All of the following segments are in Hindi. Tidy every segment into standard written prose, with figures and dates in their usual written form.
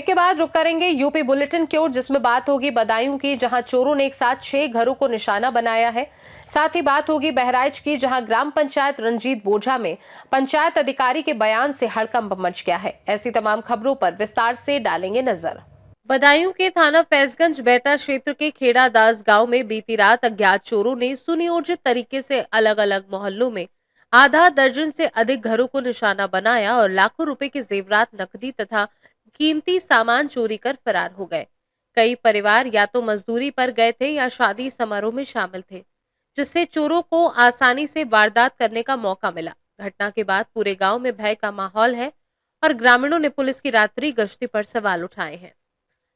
ब्रेक के बाद रुक करेंगे यूपी बुलेटिन की ओर, जिसमें बात होगी बदायूं की, जहां चोरों ने एक साथ 6 घरों को निशाना बनाया है। साथ ही बात होगी बहराइच की, जहां ग्राम पंचायत रंजीत बोझा में पंचायत अधिकारी के बयान से हड़कंप मच गया है। ऐसी तमाम खबरों पर विस्तार से डालेंगे नजर। बदायूं के थाना फैजगंज बेटा क्षेत्र के खेड़ादास गांव में बीती रात अज्ञात चोरों ने सुनियोजित तरीके से अलग अलग मोहल्लों में आधा दर्जन से अधिक घरों को निशाना बनाया और लाखों रुपए के जेवरात, नकदी तथा कीमती सामान चोरी कर फरार हो गए। कई परिवार या तो मजदूरी पर गए थे या शादी समारोह में शामिल थे, जिससे चोरों को आसानी से वारदात करने का मौका मिला। घटना के बाद पूरे गांव में भय का माहौल है और ग्रामीणों ने पुलिस की रात्रि गश्ती पर सवाल उठाए हैं।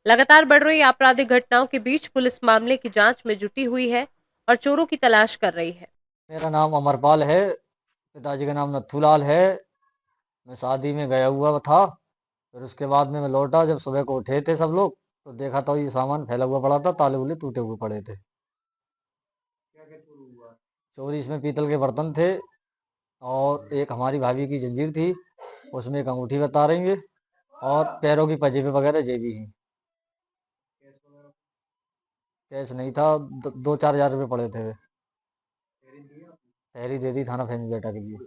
लगातार बढ़ रही आपराधिक घटनाओं के बीच पुलिस मामले की जांच में जुटी हुई है और चोरों की तलाश कर रही है। मेरा नाम अमरपाल है, पिताजी का नाम नथुलाल है। मैं शादी में गया हुआ था, फिर उसके बाद में मैं लौटा। जब सुबह को उठे थे सब लोग, तो देखा तो ये सामान फैला हुआ पड़ा था, ताले बुले टूटे हुए पड़े थे। क्या क्या चोरी हुआ? चोरी इसमें पीतल के बर्तन थे और एक हमारी भाभी की जंजीर थी, उसमें एक अंगूठी बता रही है और पैरों की पंजेबें वगैरह जेबी हैं। कैश नहीं था, 2-4 हजार रुपये पड़े थे। तहरीर दे दी थाना फैज बेटा के लिए।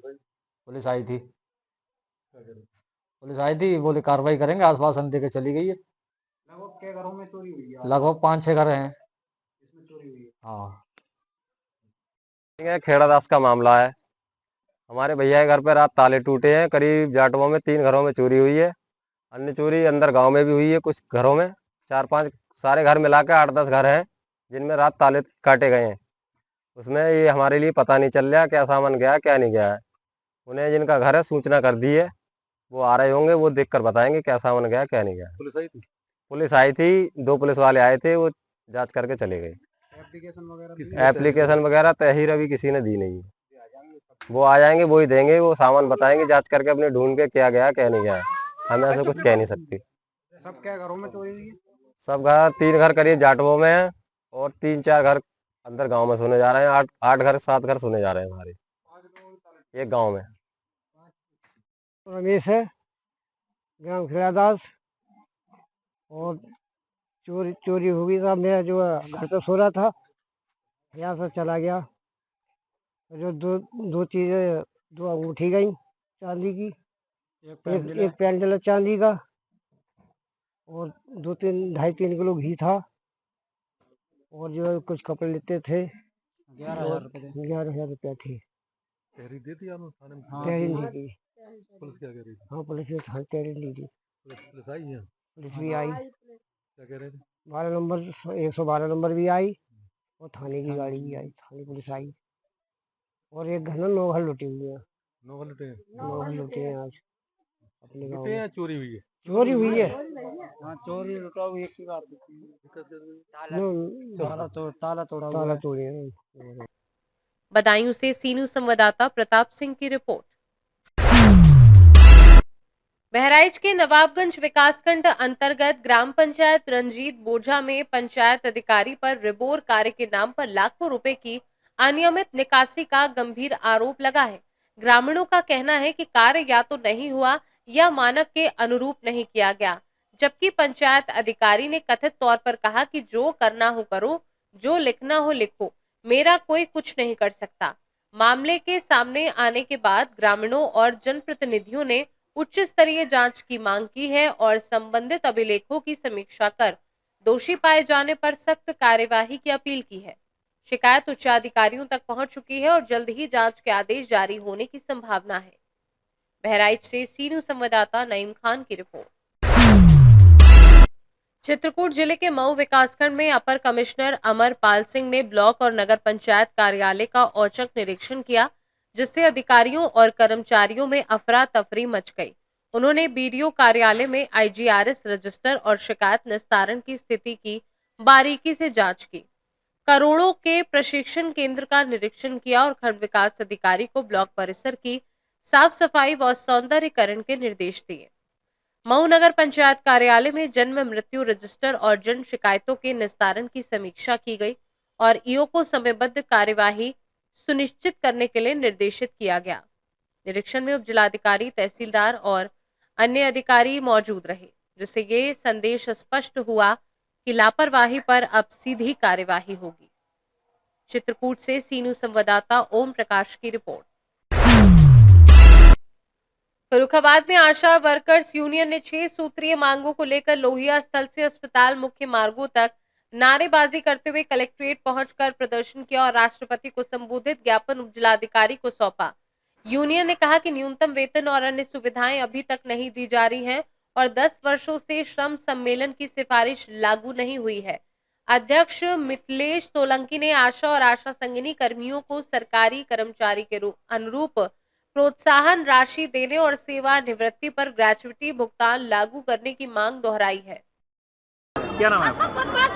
पुलिस आई थी, बोले कार्रवाई करेंगे, आश्वासन दे के चली गई है। लगभग क्या घरों में चोरी हुई है? लगभग 5-6 घर हैं इसमें चोरी हुई है। हाँ, खेड़ादास का मामला है। हमारे भैया के घर पे रात ताले टूटे हैं। करीब जाटवों में 3 घरों में चोरी हुई है। अन्य चोरी अंदर गांव में भी हुई है। कुछ घरों में 4-5 सारे घर मिला के 8-10 घर हैं जिनमें रात ताले काटे गए हैं। उसमें ये हमारे लिए पता नहीं चल रहा क्या सामान गया क्या नहीं गया है। उन्हें जिनका घर है सूचना कर दी है, वो आ रहे होंगे, वो देखकर बताएंगे क्या सामान गया क्या नहीं गया। पुलिस आई थी? पुलिस आई थी, 2 पुलिस वाले आए थे, वो जांच करके चले गए। एप्लीकेशन वगैरह तहरीर अभी किसी ने दी नहीं है। वो आ जाएंगे, वो ही देंगे, वो सामान बताएंगे जांच करके अपने ढूंढ के क्या गया क्या नहीं गया। हमें ऐसे कुछ कह नहीं सकती। सब क्या घरों में चोरी हुई है? सब घर 3 घर करीब जाटवों में है और 3-4 घर अंदर गांव में सुने जा रहे हैं। 8 घर 7 घर सुने जा रहे हैं हमारे एक गांव में। रमेश है, ग्राम खेड़ादास। और चोरी हो गई था। मैं जो घर पे सो रहा था, यहाँ से चला गया। जो दो चीजें, 2 अंगूठी गई चांदी की, एक पेंडल चांदी का, और 2-3 किलो घी था, और जो कुछ कपड़े लेते थे। 11,000 रुपया थी। तहरीर दी थी थाने में? तहरीर दी थी। पुलिस क्या कह रही थी? हाँ, पुलिस ने तहरीर ली थी। पुलिस आई है? पुलिस भी आई, क्या कह रहे थे? 12 नंबर 112 नंबर भी आई, और थाने की गाड़ी भी आई, थाने पुलिस आई। और एक घर में 9 घर लुटे हुए हैं। 9 घर लुटे हैं? 9 घर लुटे हैं आज अपने गाँव लुटे में। हैं, चोरी हुई है? चोरी हुई है। हाँ, चोरी लुटा हुई एक ही बात। ताला तोड़े हैं। बदायूं से सीनू संवाददाता प्रताप सिंह की रिपोर्ट। बहराइच के नवाबगंज विकासखंड अंतर्गत ग्राम पंचायत रंजीत बोझा में पंचायत अधिकारी पर रिबोर कार्य के नाम पर लाखों रुपए की अनियमित निकासी का गंभीर आरोप लगा है। ग्रामीणों का कहना है कि कार्य या तो नहीं हुआ या मानक के अनुरूप नहीं किया गया, जबकि पंचायत अधिकारी ने कथित तौर पर कहा कि जो करना हो करो, जो लिखना हो लिखो, मेरा कोई कुछ नहीं कर सकता। मामले के सामने आने के बाद ग्रामीणों और जनप्रतिनिधियों ने उच्च स्तरीय जांच की मांग की है और संबंधित अभिलेखों की समीक्षा कर दोषी पाए जाने पर सख्त कार्यवाही की अपील की है। शिकायत उच्चाधिकारियों तक पहुंच चुकी है और जल्द ही जांच के आदेश जारी होने की संभावना है। बहराइच से सीनू संवाददाता नईम खान की रिपोर्ट। चित्रकूट जिले के मऊ विकासखंड में अपर कमिश्नर अमरपाल सिंह ने ब्लॉक और नगर पंचायत कार्यालय का औचक निरीक्षण किया, जिससे अधिकारियों और कर्मचारियों में अफरा तफरी मच गई। उन्होंने बीडीओ कार्यालय में आईजीआरएस रजिस्टर और शिकायत निस्तारण की स्थिति की बारीकी से जांच की। करोड़ों के प्रशिक्षण केंद्र का निरीक्षण किया और खंड विकास अधिकारी को ब्लॉक परिसर की साफ सफाई व सौंदर्यीकरण के निर्देश दिए। मऊ नगर पंचायत कार्यालय में जन्म मृत्यु रजिस्टर और जन शिकायतों के निस्तारण की समीक्षा की गई और ईओ को समयबद्ध कार्यवाही सुनिश्चित करने के लिए निर्देशित किया गया। निरीक्षण में उप जिलाधिकारी, तहसीलदार और अन्य अधिकारी मौजूद रहे। जिससे ये संदेश स्पष्ट हुआ कि लापरवाही पर अब सीधी कार्यवाही होगी। चित्रकूट से सीनू संवाददाता ओम प्रकाश की रिपोर्ट। फर्रुखाबाद में आशा वर्कर्स यूनियन ने 6 सूत्रीय मांगों को लेकर लोहिया स्थल से अस्पताल मुख्य मार्गों तक नारेबाजी करते हुए कलेक्ट्रेट पहुंचकर प्रदर्शन किया और राष्ट्रपति को संबोधित ज्ञापन उपजिलाधिकारी को सौंपा। यूनियन ने कहा कि न्यूनतम वेतन और अन्य सुविधाएं अभी तक नहीं दी जा रही हैं और 10 वर्षों से श्रम सम्मेलन की सिफारिश लागू नहीं हुई है। अध्यक्ष मिथिलेश सोलंकी ने आशा और आशा संगिनी कर्मियों को सरकारी कर्मचारी के अनुरूप प्रोत्साहन राशि देने और सेवानिवृत्ति पर ग्रेच्युटी भुगतान लागू करने की मांग दोहराई है। क्या नाम है आपका?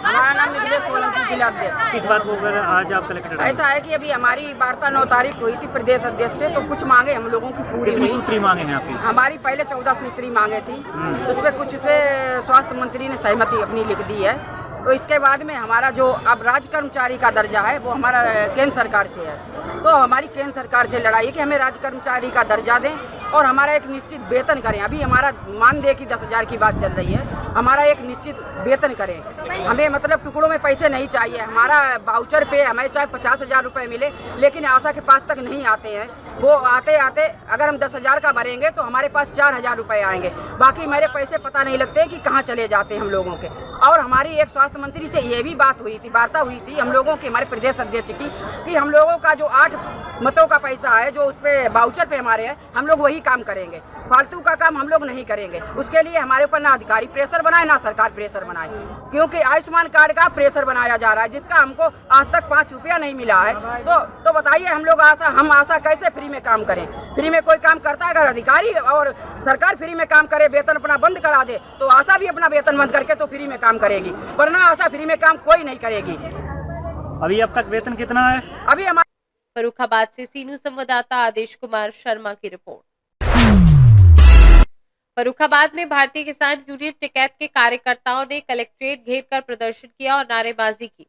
हमारा नाम मिथिलेश सोलंकी, जिला अध्यक्ष। किस बात को कर आज आप कलेक्टर आए? ऐसा है कि अभी हमारी वार्ता 9 तारीख हुई थी प्रदेश अध्यक्ष से, तो कुछ मांगे हम लोगों की पूरी कितनी हुई। सूत्री मांगे हैं आपकी? हमारी पहले 14 सूत्री मांगे थी, उसपे कुछ पे स्वास्थ्य मंत्री ने सहमति अपनी लिख दी है। तो इसके बाद में हमारा जो अब राज्य कर्मचारी का दर्जा है वो हमारा केंद्र सरकार से है, तो हमारी केंद्र सरकार से लड़ाई है कि हमें राज्य कर्मचारी का दर्जा दें और हमारा एक निश्चित वेतन करें। अभी हमारा मानदेय की 10,000 की बात चल रही है, हमारा एक निश्चित वेतन करें। हमें मतलब टुकड़ों में पैसे नहीं चाहिए। हमारा वाउचर पे हमें चाहे 50,000 रुपये मिले, लेकिन आशा के पास तक नहीं आते हैं। वो आते आते अगर हम 10,000 का भरेंगे तो हमारे पास 4,000 रुपये आएंगे, बाकी मेरे पैसे पता नहीं लगते कि कहाँ चले जाते हैं हम लोगों के। और हमारी एक स्वास्थ्य मंत्री से ये भी बात हुई थी, वार्ता हुई थी हम लोगों की, हमारे प्रदेश अध्यक्ष की, कि हम लोगों का जो 8 मतों का पैसा है जो उस पे वाउचर पे हमारे है, हम लोग वही काम करेंगे, फालतू का काम हम लोग नहीं करेंगे। उसके लिए हमारे ऊपर ना अधिकारी प्रेशर बनाए ना सरकार प्रेशर बनाए, क्योंकि आयुष्मान कार्ड का प्रेशर बनाया जा रहा है जिसका हमको आज तक 5 रुपया नहीं मिला है। तो बताइए हम लोग हम आशा कैसे फ्री में काम करें? फ्री में कोई काम करता है? अगर अधिकारी और सरकार फ्री में काम करे, वेतन अपना बंद करा दे, तो आशा भी अपना वेतन बंद करके तो फ्री में काम करेगी, वरना आशा फ्री में काम कोई नहीं करेगी। अभी आपका वेतन कितना है? अभी हमारा फर्रुखाबाद से सीनू संवाददाता आदेश कुमार शर्मा की रिपोर्ट। फर्रुखाबाद में भारतीय किसान यूनियन टिकैत के कार्यकर्ताओं ने कलेक्ट्रेट घेरकर प्रदर्शन किया और नारेबाजी की।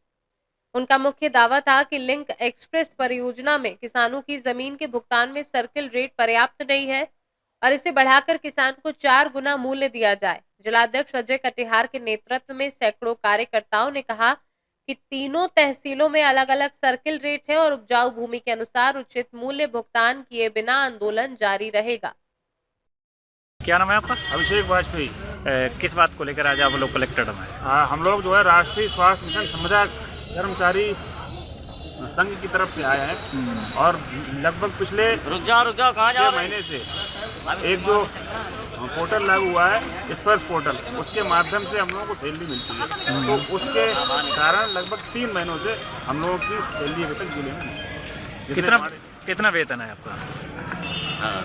उनका मुख्य दावा था कि लिंक एक्सप्रेस परियोजना में किसानों की जमीन के भुगतान में सर्किल रेट पर्याप्त नहीं है और इसे बढ़ाकर किसान को 4 गुना मूल्य दिया जाए। जिलाध्यक्ष अजय कटिहार के नेतृत्व में सैकड़ों कार्यकर्ताओं ने कहा कि तीनों तहसीलों में अलग अलग सर्किल रेट है और उपजाऊ भूमि के अनुसार उचित मूल्य भुगतान किए बिना आंदोलन जारी रहेगा। क्या नाम है आपका? अभिषेक वाजपेयी। किस बात को लेकर आज आप लोग कलेक्टर में? हम लोग जो है राष्ट्रीय स्वास्थ्य मिशन संविदा कर्मचारी संघ की तरफ से आए हैं और लगभग पिछले 6 महीने से एक जो पोर्टल लागू हुआ है स्पर्श पोर्टल, उसके माध्यम से हम लोगों को सैलरी मिलती है। तो उसके कारण लगभग 3 महीनों से हम लोगों की सैलरी अभी तक जिले में नहीं। कितना वेतन है आपका?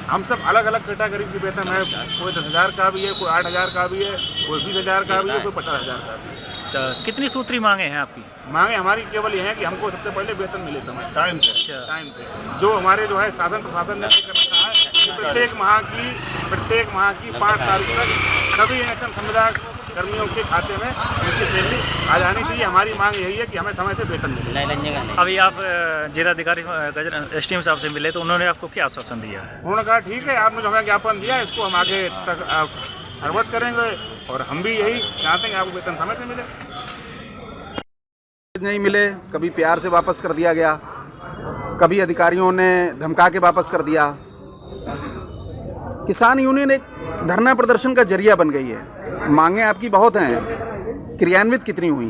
हम सब अलग अलग कैटेगरी की वेतन है, कोई 10,000 का भी है, कोई 8,000 का भी है, कोई 20,000 का भी है, कोई 50,000 का भी है। अच्छा, कितनी सूत्री मांगे हैं आपकी? मांगे हमारी केवल ये है कि हमको सबसे पहले वेतन मिले समय टाइम से जो हमारे जो है साधन प्रशासन ने तय कर रखा है कि प्रत्येक माह की 5 तारीख तक सभी एनएसएम संविदा कर्मियों के खाते में उनकी सैलरी आ जानी चाहिए। हमारी मांग यही है कि हमें समय से वेतन मिले। अभी आप जिलाधिकारी एसडीएम साहब से मिले तो उन्होंने आपको क्या आश्वासन दिया है? उन्होंने कहा ठीक है, आपने जो हमें ज्ञापन दिया इसको हम आगे तक अवगत करेंगे और हम भी यही चाहते हैं आपको वेतन समय से मिले। नहीं मिले, कभी प्यार से वापस कर दिया गया, कभी अधिकारियों ने धमका के वापस कर दिया। किसान यूनियन एक धरना प्रदर्शन का जरिया बन गई है। मांगे आपकी बहुत हैं, क्रियान्वित कितनी हुई?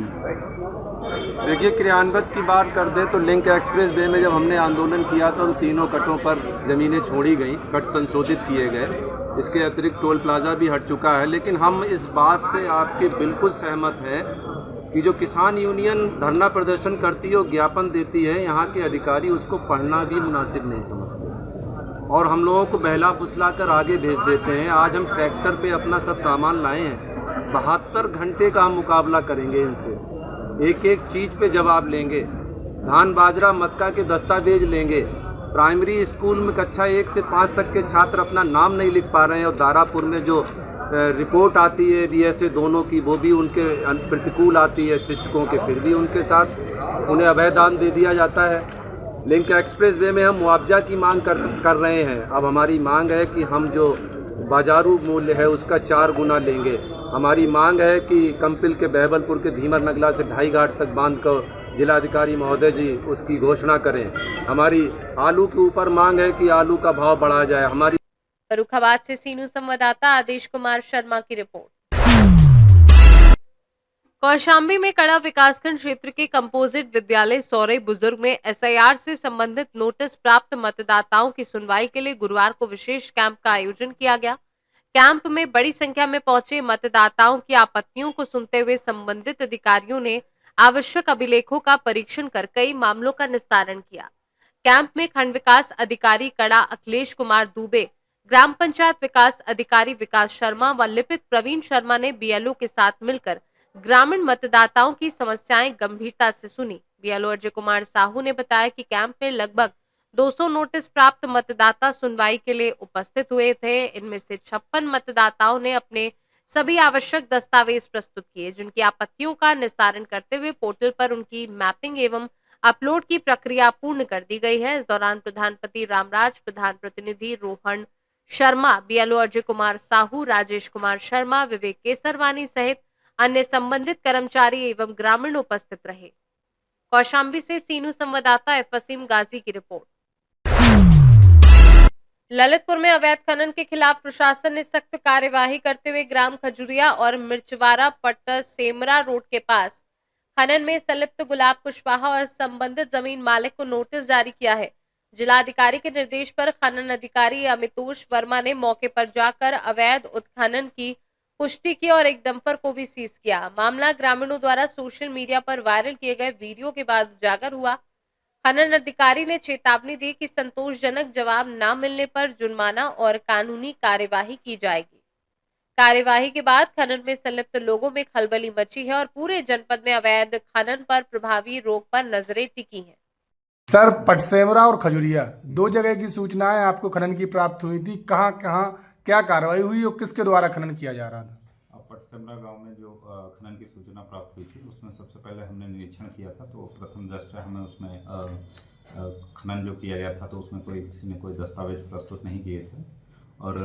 देखिए, क्रियान्वित की बात कर दे तो लिंक एक्सप्रेस वे में जब हमने आंदोलन किया था तो तीनों कटों पर ज़मीनें छोड़ी गई, कट संशोधित किए गए। इसके अतिरिक्त टोल प्लाजा भी हट चुका है। लेकिन हम इस बात से आपके बिल्कुल सहमत हैं कि जो किसान यूनियन धरना प्रदर्शन करती है और ज्ञापन देती है, यहाँ के अधिकारी उसको पढ़ना भी मुनासिब नहीं समझते और हम लोगों को बहला फुसला कर आगे भेज देते हैं। आज हम ट्रैक्टर पे अपना सब सामान लाए हैं, 72 घंटे का हम मुकाबला करेंगे इनसे। एक एक चीज़ पे जवाब लेंगे, धान बाजरा मक्का के दस्तावेज लेंगे। प्राइमरी स्कूल में कक्षा 1 से 5 तक के छात्र अपना नाम नहीं लिख पा रहे हैं और दारापुर में जो रिपोर्ट आती है बीएसए दोनों की, वो भी उनके प्रतिकूल आती है शिक्षकों के, फिर भी उनके साथ उन्हें अभयदान दे दिया जाता है। लिंक एक्सप्रेस वे में हम मुआवजा की मांग कर रहे हैं। अब हमारी मांग है कि हम जो बाजारू मूल्य है उसका 4 गुना लेंगे। हमारी मांग है कि कंपिल के बहबलपुर के धीमर नगला से ढाई घाट तक बांध कर जिलाधिकारी महोदय जी उसकी घोषणा करें। हमारी आलू के ऊपर मांग है कि आलू का भाव बढ़ाया जाए। हमारी फर्रुखाबाद से सीनू संवाददाता आदेश कुमार शर्मा की रिपोर्ट। कौशाम्बी में कड़ा विकासखंड क्षेत्र के कंपोजिट विद्यालय सौरे बुजुर्ग में एसआईआर से संबंधित नोटिस प्राप्त मतदाताओं की सुनवाई के लिए गुरुवार को विशेष कैंप का आयोजन किया गया। कैंप में बड़ी संख्या में पहुंचे मतदाताओं की आपत्तियों को सुनते हुए संबंधित अधिकारियों ने आवश्यक अभिलेखों का परीक्षण कर कई मामलों का निस्तारण किया। कैंप में खंड विकास अधिकारी कड़ा अखिलेश कुमार दुबे, ग्राम पंचायत विकास अधिकारी विकास शर्मा व लिपिक प्रवीण शर्मा ने बीएलओ के साथ मिलकर ग्रामीण मतदाताओं की समस्याएं गंभीरता से सुनी। बीएलओ अजय कुमार साहू ने बताया कि कैंप में लगभग 200 नोटिस प्राप्त मतदाता सुनवाई के लिए उपस्थित हुए थे। इनमें से 56 मतदाताओं ने अपने सभी आवश्यक दस्तावेज प्रस्तुत किए, जिनकी आपत्तियों का निस्तारण करते हुए पोर्टल पर उनकी मैपिंग एवं अपलोड की प्रक्रिया पूर्ण कर दी गई है। इस दौरान प्रधानपति रामराज, प्रधान प्रतिनिधि रोहन शर्मा, बीएलओ अजय कुमार साहू, राजेश कुमार शर्मा, विवेक केसरवानी सहित अन्य संबंधित कर्मचारी एवं ग्रामीण उपस्थित रहे। कौशाम्बी से सीनू संवाददाता वसीम गाजी की रिपोर्ट। ललितपुर में अवैध खनन के खिलाफ प्रशासन ने सख्त कार्यवाही करते हुए ग्राम खजुरिया और मिर्चवारा पट्ट सेमरा रोड के पास खनन में संलिप्त गुलाब कुशवाहा और संबंधित जमीन मालिक को नोटिस जारी किया है। जिलाधिकारी के निर्देश पर खनन अधिकारी अमितोष वर्मा ने मौके पर जाकर अवैध उत्खनन की पुष्टि की और एक डंपर को भी सीज किया। मामला ग्रामीणों द्वारा सोशल मीडिया पर वायरल किए गए वीडियो के बाद उजागर हुआ। खनन अधिकारी ने चेतावनी दी कि संतोषजनक जवाब न मिलने पर जुर्माना और कानूनी कार्यवाही की जाएगी। कार्यवाही के बाद खनन में संलिप्त लोगों में खलबली मची है और पूरे जनपद में अवैध खनन पर प्रभावी रोक पर नजरें टिकी हैं। सर, पटसेमरा और खजुरिया 2 जगह की सूचनाएं आपको खनन की प्राप्त हुई थी। कहां क्या कार्रवाई हुई और किसके द्वारा खनन किया जा रहा था? पटसेमरा गांव में जो खनन की सूचना प्राप्त हुई थी उसमें सबसे पहले हमने निरीक्षण किया था। तो प्रथम दृष्टया हमें उसमें खनन जो किया गया था तो उसमें किसी ने कोई दस्तावेज प्रस्तुत नहीं किए थे और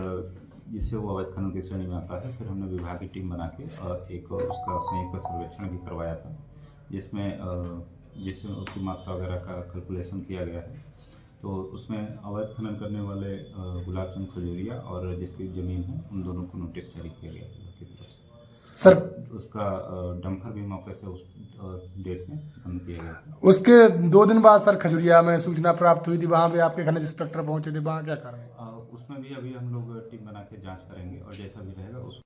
जिससे वो अवैध खनन की श्रेणी में आता है। फिर हमने विभाग की टीम बना के एक उसका संयुक्त सर्वेक्षण भी करवाया था जिसमें उसकी मात्रा वगैरह का कैलकुलेशन किया गया है। तो उसमें अवैध खनन करने वाले गुलाब चंद खजूरिया और जिसकी ज़मीन है उन दोनों को नोटिस जारी किया गया है की तरफ से। सर, उसका डंपर भी मौके से उस डेट में बंद किया गया था। उसके 2 दिन बाद सर खजुरिया में सूचना प्राप्त हुई थी, वहाँ पे आपके खनिज इंस्पेक्टर पहुंचे थे, वहाँ क्या कारण है? उसमें भी अभी हम लोग टीम बना के जाँच करेंगे और जैसा भी रहेगा उस।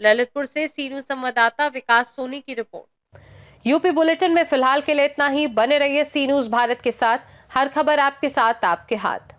ललितपुर से सीनू संवाददाता विकास सोनी की रिपोर्ट। यूपी बुलेटिन में फिलहाल के लिए इतना ही। बने रहिए सी न्यूज़ भारत के साथ। हर खबर आपके साथ, आपके हाथ।